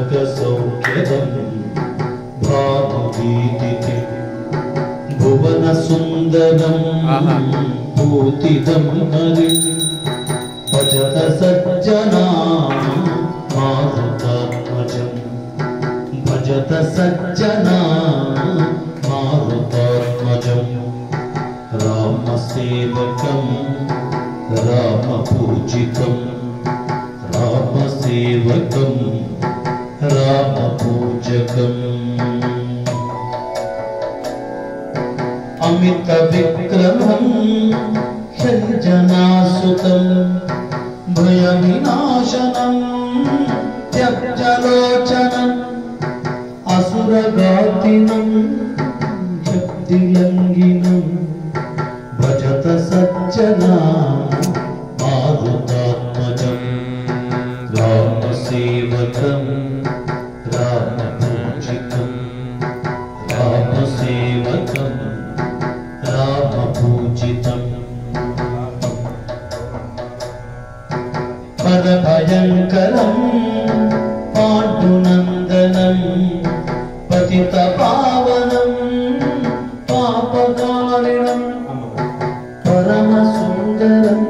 सर्गसौख्यदं भानुगीतिके भुवनसुन्दरं पूतिदं हरि भजत सज्जना मारुतात्मजं भजत सज्जना मारुतात्मजं रामसेवकं रामपूजितं रामसेवकं रामपूजकम् अमितविक्रमं ह्यञ्जनासुतं भयविनाशनं त्यक्तलोचनम् असुरघातिनं शक्तिलङ्घिनं भजत सज्जना मारुतात्मजं रामसेवकं रामपूजितं रामसेवकं रामपूजितं पदभयङ्करं पाण्डुनन्दनं पतितपावनं पापकारिणं परमसुन्दरं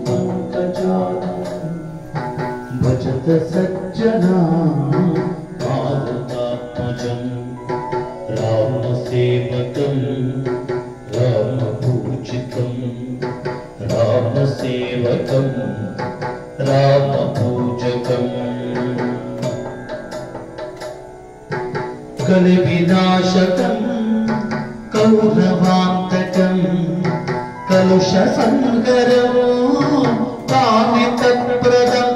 पंकजानं भजत सज्जना मारुतात्मजं रामसेवकं रामपूजितं रामसेवकं रामपूजकम् कलिविनाशकं कौरवान्तकं कलुषसङ्करं कामितप्रदं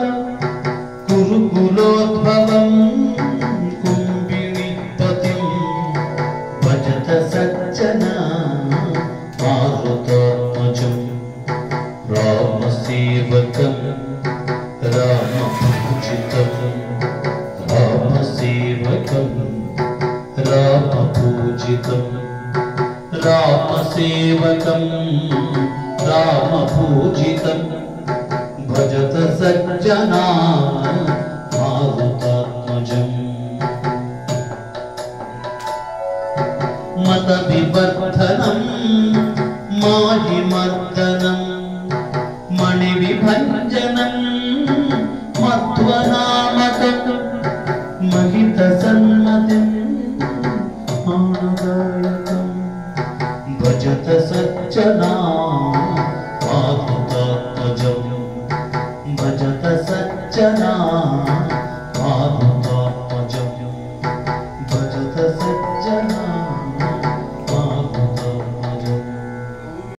कुरुकुलोद्भवं कुम्भिनीपतिं भजत सज्जना मारुतात्मजं रामसेवकं रामपूजितं रामसेवकं रामपूजितं रामसेवकं रामपूजितं भजत सज्जना मारुतात्मजं मतविवर्धनं माहिमर्दनं मणिविभञ्जनं मध्वनामकं महितसन्मतिं मानदायकं भजत सज्जना